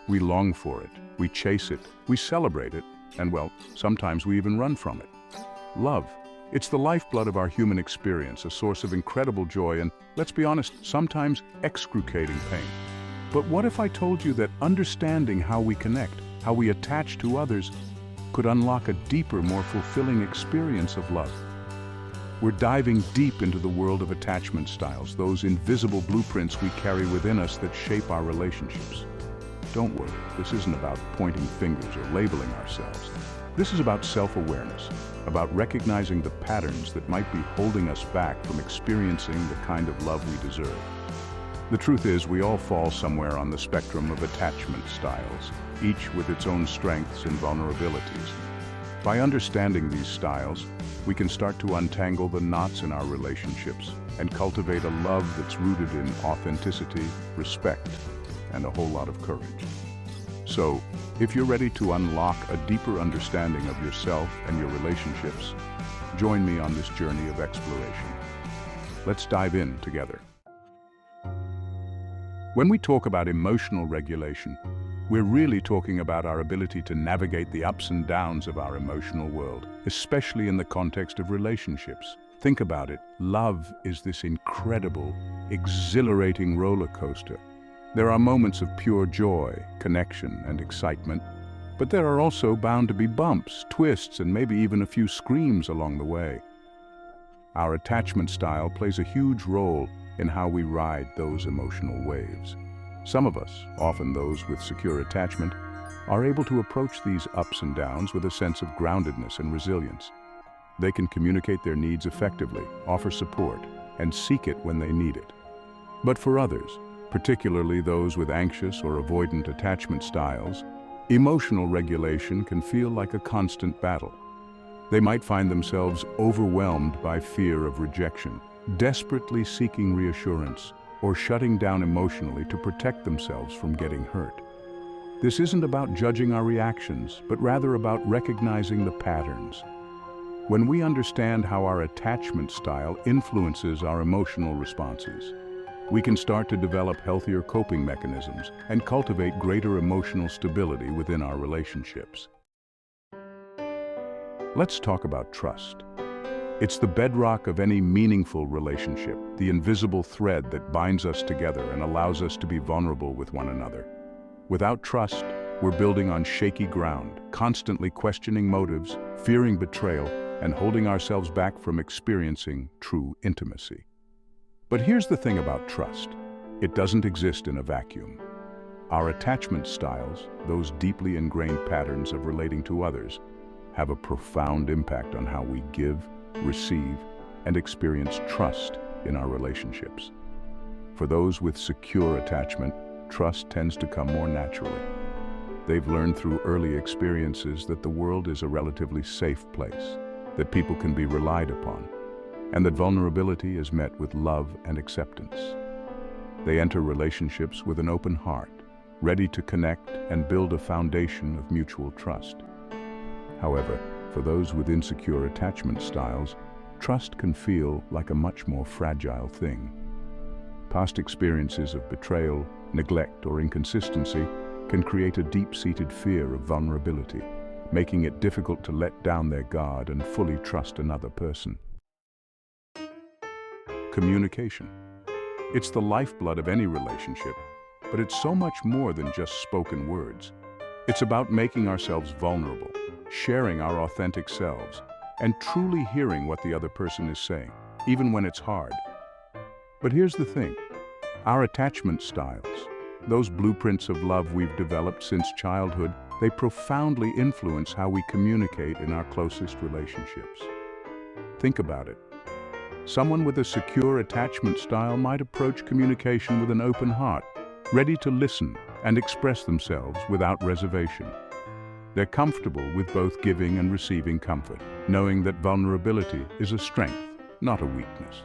We long for it, we chase it, we celebrate it, and well, sometimes we even run from it. Love. It's the lifeblood of our human experience, a source of incredible joy and, let's be honest, sometimes excruciating pain. But what if I told you that understanding how we connect, how we attach to others, could unlock a deeper, more fulfilling experience of love? We're diving deep into the world of attachment styles, those invisible blueprints we carry within us that shape our relationships. Don't worry, this isn't about pointing fingers or labeling ourselves. This is about self-awareness, about recognizing the patterns that might be holding us back from experiencing the kind of love we deserve. The truth is, we all fall somewhere on the spectrum of attachment styles, each with its own strengths and vulnerabilities. By understanding these styles, we can start to untangle the knots in our relationships and cultivate a love that's rooted in authenticity, respect, and a whole lot of courage. So, if you're ready to unlock a deeper understanding of yourself and your relationships, join me on this journey of exploration. Let's dive in together. When we talk about emotional regulation, we're really talking about our ability to navigate the ups and downs of our emotional world, especially in the context of relationships. Think about it. Love is this incredible, exhilarating roller coaster. There are moments of pure joy, connection, and excitement, but there are also bound to be bumps, twists, and maybe even a few screams along the way. Our attachment style plays a huge role in how we ride those emotional waves. Some of us, often those with secure attachment, are able to approach these ups and downs with a sense of groundedness and resilience. They can communicate their needs effectively, offer support, and seek it when they need it. But for others, particularly those with anxious or avoidant attachment styles, emotional regulation can feel like a constant battle. They might find themselves overwhelmed by fear of rejection, desperately seeking reassurance, or shutting down emotionally to protect themselves from getting hurt. This isn't about judging our reactions, but rather about recognizing the patterns. When we understand how our attachment style influences our emotional responses, we can start to develop healthier coping mechanisms and cultivate greater emotional stability within our relationships. Let's talk about trust. It's the bedrock of any meaningful relationship, the invisible thread that binds us together and allows us to be vulnerable with one another. Without trust, we're building on shaky ground, constantly questioning motives, fearing betrayal, and holding ourselves back from experiencing true intimacy. But here's the thing about trust. It doesn't exist in a vacuum. Our attachment styles, those deeply ingrained patterns of relating to others, have a profound impact on how we give, receive, and experience trust in our relationships. For those with secure attachment, trust tends to come more naturally. They've learned through early experiences that the world is a relatively safe place, that people can be relied upon, and that vulnerability is met with love and acceptance. They enter relationships with an open heart, ready to connect and build a foundation of mutual trust. However, for those with insecure attachment styles, trust can feel like a much more fragile thing. Past experiences of betrayal, neglect, or inconsistency can create a deep-seated fear of vulnerability, making it difficult to let down their guard and fully trust another person. Communication. It's the lifeblood of any relationship, but it's so much more than just spoken words. It's about making ourselves vulnerable, sharing our authentic selves, and truly hearing what the other person is saying, even when it's hard. But here's the thing. Our attachment styles, those blueprints of love we've developed since childhood, they profoundly influence how we communicate in our closest relationships. Think about it. Someone with a secure attachment style might approach communication with an open heart, ready to listen and express themselves without reservation. They're comfortable with both giving and receiving comfort, knowing that vulnerability is a strength, not a weakness.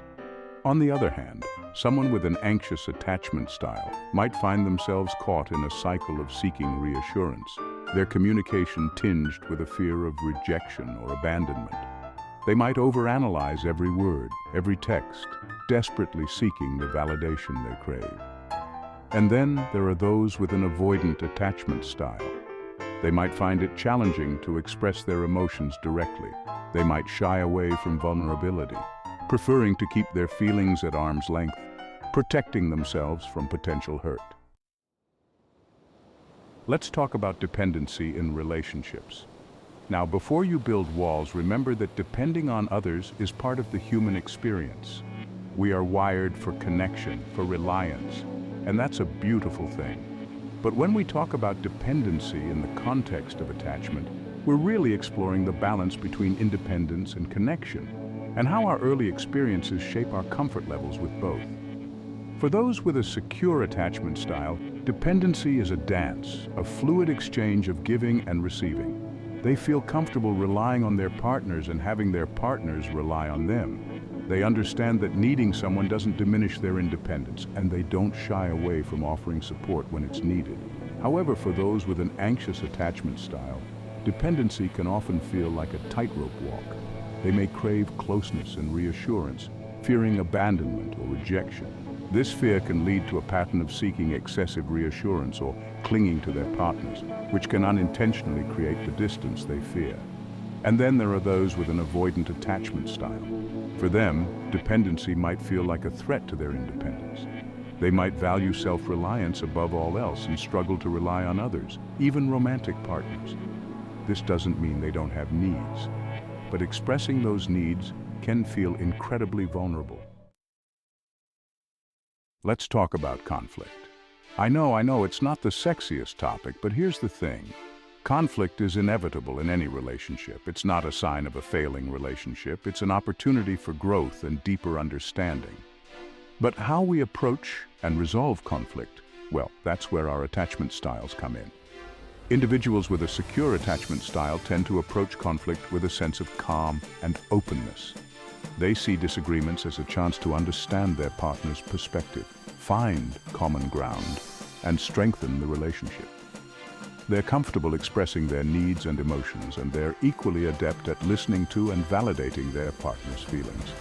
On the other hand, someone with an anxious attachment style might find themselves caught in a cycle of seeking reassurance, their communication tinged with a fear of rejection or abandonment. They might overanalyze every word, every text, desperately seeking the validation they crave. And then there are those with an avoidant attachment style. They might find it challenging to express their emotions directly. They might shy away from vulnerability, preferring to keep their feelings at arm's length, protecting themselves from potential hurt. Let's talk about dependency in relationships. Now, before you build walls, remember that depending on others is part of the human experience. We are wired for connection, for reliance, and that's a beautiful thing. But when we talk about dependency in the context of attachment, we're really exploring the balance between independence and connection, and how our early experiences shape our comfort levels with both. For those with a secure attachment style, dependency is a dance, a fluid exchange of giving and receiving. They feel comfortable relying on their partners and having their partners rely on them. They understand that needing someone doesn't diminish their independence, and they don't shy away from offering support when it's needed. However, for those with an anxious attachment style, dependency can often feel like a tightrope walk. They may crave closeness and reassurance, fearing abandonment or rejection. This fear can lead to a pattern of seeking excessive reassurance or clinging to their partners, which can unintentionally create the distance they fear. And then there are those with an avoidant attachment style. For them, dependency might feel like a threat to their independence. They might value self-reliance above all else and struggle to rely on others, even romantic partners. This doesn't mean they don't have needs, but expressing those needs can feel incredibly vulnerable. Let's talk about conflict. I know, it's not the sexiest topic, but here's the thing. Conflict is inevitable in any relationship. It's not a sign of a failing relationship. It's an opportunity for growth and deeper understanding. But how we approach and resolve conflict, well, that's where our attachment styles come in. Individuals with a secure attachment style tend to approach conflict with a sense of calm and openness. They see disagreements as a chance to understand their partner's perspective, find common ground, and strengthen the relationship. They're comfortable expressing their needs and emotions, and they're equally adept at listening to and validating their partner's feelings.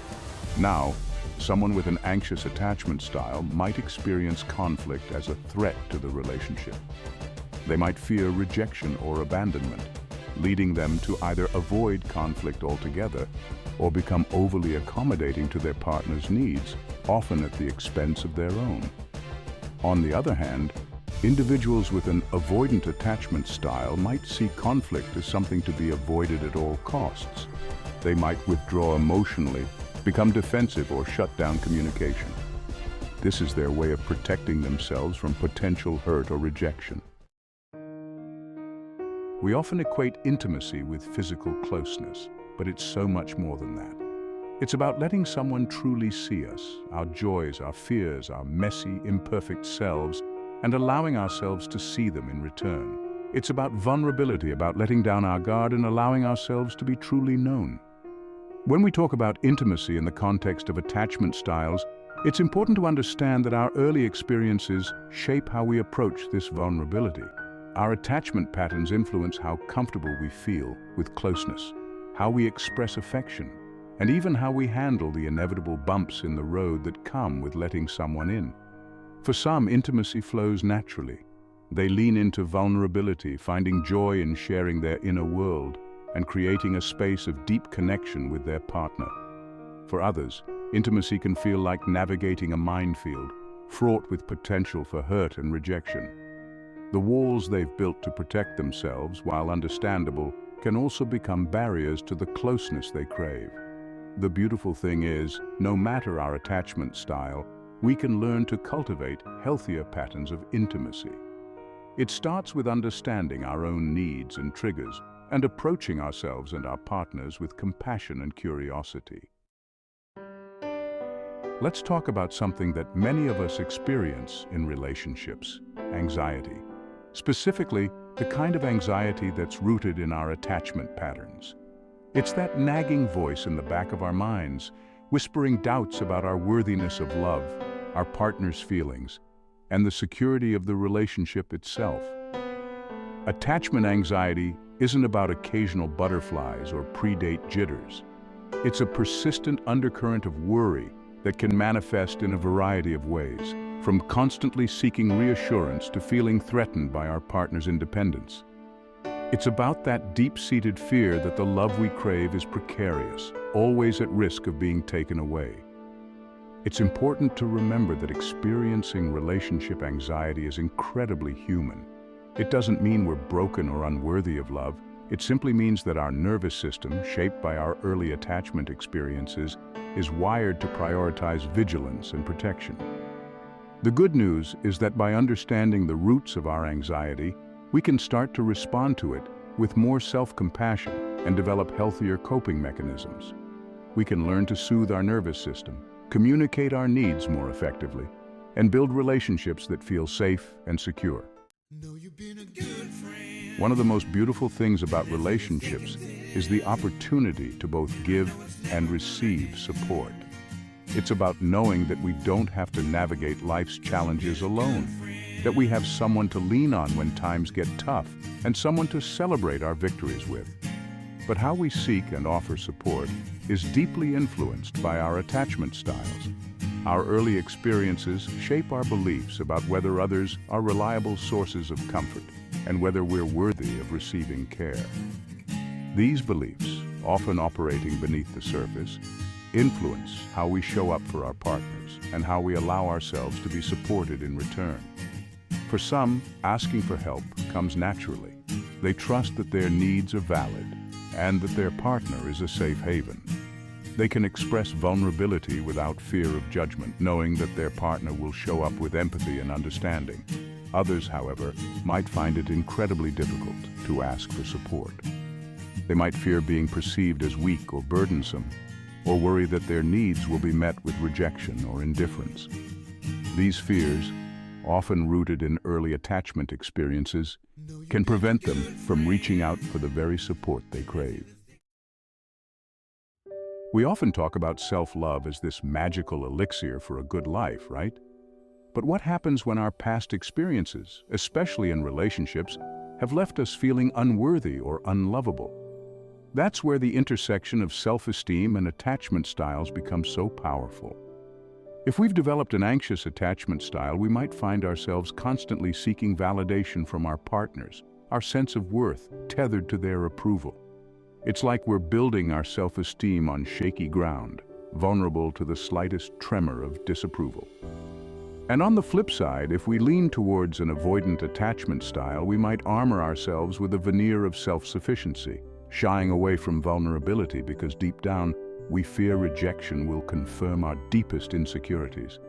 Now, someone with an anxious attachment style might experience conflict as a threat to the relationship. They might fear rejection or abandonment, leading them to either avoid conflict altogether or become overly accommodating to their partner's needs, often at the expense of their own. On the other hand, individuals with an avoidant attachment style might see conflict as something to be avoided at all costs. They might withdraw emotionally, become defensive, or shut down communication. This is their way of protecting themselves from potential hurt or rejection. We often equate intimacy with physical closeness, but it's so much more than that. It's about letting someone truly see us, our joys, our fears, our messy, imperfect selves, and allowing ourselves to see them in return. It's about vulnerability, about letting down our guard and allowing ourselves to be truly known. When we talk about intimacy in the context of attachment styles, it's important to understand that our early experiences shape how we approach this vulnerability. Our attachment patterns influence how comfortable we feel with closeness, how we express affection, and even how we handle the inevitable bumps in the road that come with letting someone in. For some, intimacy flows naturally. They lean into vulnerability, finding joy in sharing their inner world and creating a space of deep connection with their partner. For others, intimacy can feel like navigating a minefield, fraught with potential for hurt and rejection. The walls they've built to protect themselves, while understandable, can also become barriers to the closeness they crave. The beautiful thing is, no matter our attachment style, we can learn to cultivate healthier patterns of intimacy. It starts with understanding our own needs and triggers, and approaching ourselves and our partners with compassion and curiosity. Let's talk about something that many of us experience in relationships: anxiety. Specifically, the kind of anxiety that's rooted in our attachment patterns. It's that nagging voice in the back of our minds, whispering doubts about our worthiness of love, our partner's feelings, and the security of the relationship itself. Attachment anxiety isn't about occasional butterflies or pre-date jitters. It's a persistent undercurrent of worry that can manifest in a variety of ways. from constantly seeking reassurance to feeling threatened by our partner's independence. It's about that deep-seated fear that the love we crave is precarious, always at risk of being taken away. It's important to remember that experiencing relationship anxiety is incredibly human. It doesn't mean we're broken or unworthy of love. It simply means that our nervous system, shaped by our early attachment experiences, is wired to prioritize vigilance and protection. The good news is that by understanding the roots of our anxiety, we can start to respond to it with more self-compassion and develop healthier coping mechanisms. We can learn to soothe our nervous system, communicate our needs more effectively, and build relationships that feel safe and secure. One of the most beautiful things about relationships is the opportunity to both give and receive support. It's about knowing that we don't have to navigate life's challenges alone, that we have someone to lean on when times get tough, and someone to celebrate our victories with. But how we seek and offer support is deeply influenced by our attachment styles. Our early experiences shape our beliefs about whether others are reliable sources of comfort and whether we're worthy of receiving care. These beliefs, often operating beneath the surface, influence how we show up for our partners and how we allow ourselves to be supported in return. For some, asking for help comes naturally. They trust that their needs are valid and that their partner is a safe haven. They can express vulnerability without fear of judgment, knowing that their partner will show up with empathy and understanding. Others, however, might find it incredibly difficult to ask for support. They might fear being perceived as weak or burdensome, or worry that their needs will be met with rejection or indifference. These fears, often rooted in early attachment experiences, can prevent them from reaching out for the very support they crave. We often talk about self-love as this magical elixir for a good life, right? But what happens when our past experiences, especially in relationships, have left us feeling unworthy or unlovable? That's where the intersection of self-esteem and attachment styles becomes so powerful. If we've developed an anxious attachment style, we might find ourselves constantly seeking validation from our partners, our sense of worth tethered to their approval. It's like we're building our self-esteem on shaky ground, vulnerable to the slightest tremor of disapproval. And on the flip side, if we lean towards an avoidant attachment style, we might armor ourselves with a veneer of self-sufficiency, shying away from vulnerability because deep down, we fear rejection will confirm our deepest insecurities.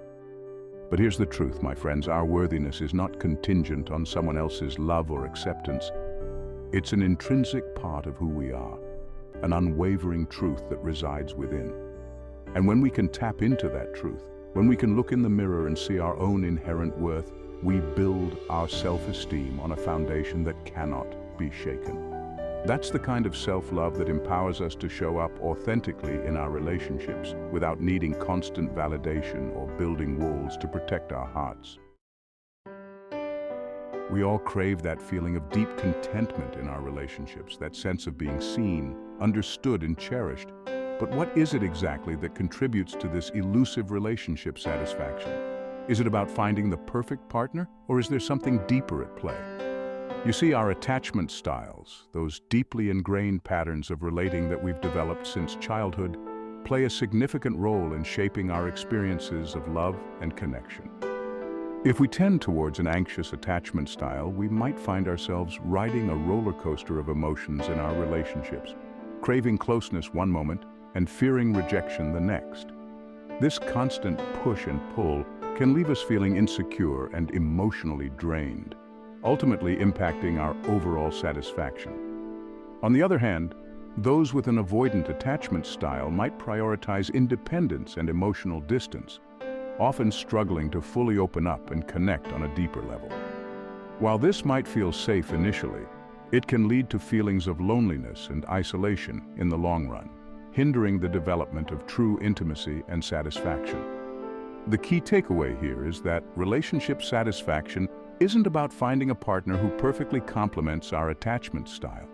But here's the truth, my friends, our worthiness is not contingent on someone else's love or acceptance. It's an intrinsic part of who we are, an unwavering truth that resides within. And when we can tap into that truth, when we can look in the mirror and see our own inherent worth, we build our self-esteem on a foundation that cannot be shaken. That's the kind of self-love that empowers us to show up authentically in our relationships without needing constant validation or building walls to protect our hearts. We all crave that feeling of deep contentment in our relationships, that sense of being seen, understood, and cherished. But what is it exactly that contributes to this elusive relationship satisfaction? Is it about finding the perfect partner, or is there something deeper at play? You see, our attachment styles, those deeply ingrained patterns of relating that we've developed since childhood, play a significant role in shaping our experiences of love and connection. If we tend towards an anxious attachment style, we might find ourselves riding a roller coaster of emotions in our relationships, craving closeness one moment and fearing rejection the next. This constant push and pull can leave us feeling insecure and emotionally drained, ultimately impacting our overall satisfaction. On the other hand, those with an avoidant attachment style might prioritize independence and emotional distance, often struggling to fully open up and connect on a deeper level. While this might feel safe initially, it can lead to feelings of loneliness and isolation in the long run, hindering the development of true intimacy and satisfaction. The key takeaway here is that relationship satisfaction isn't about finding a partner who perfectly complements our attachment style.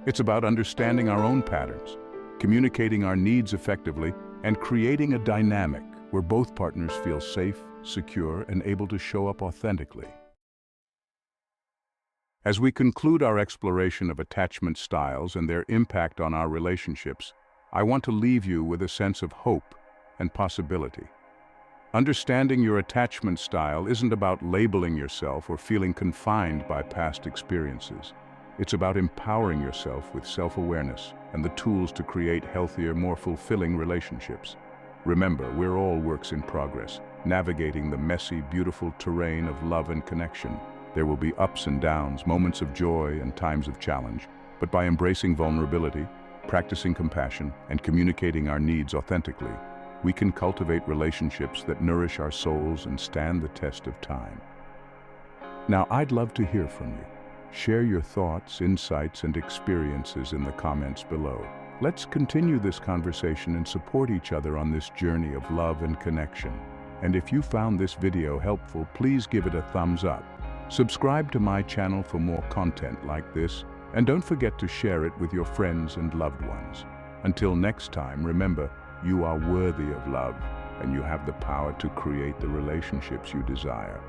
It's about understanding our own patterns, communicating our needs effectively, and creating a dynamic where both partners feel safe secure, and able to show up authentically. As we conclude our exploration of attachment styles and their impact on our relationships, I want to leave you with a sense of hope and possibility. Understanding your attachment style isn't about labeling yourself or feeling confined by past experiences. It's about empowering yourself with self-awareness and the tools to create healthier, more fulfilling relationships. Remember, we're all works in progress, navigating the messy, beautiful terrain of love and connection. There will be ups and downs, moments of joy and times of challenge, but by embracing vulnerability, practicing compassion, and communicating our needs authentically, we can cultivate relationships that nourish our souls and stand the test of time. Now, I'd love to hear from you. Share your thoughts, insights, and experiences in the comments below. Let's continue this conversation and support each other on this journey of love and connection. And if you found this video helpful, please give it a thumbs up. Subscribe to my channel for more content like this, and don't forget to share it with your friends and loved ones. Until next time, remember, you are worthy of love, and you have the power to create the relationships you desire.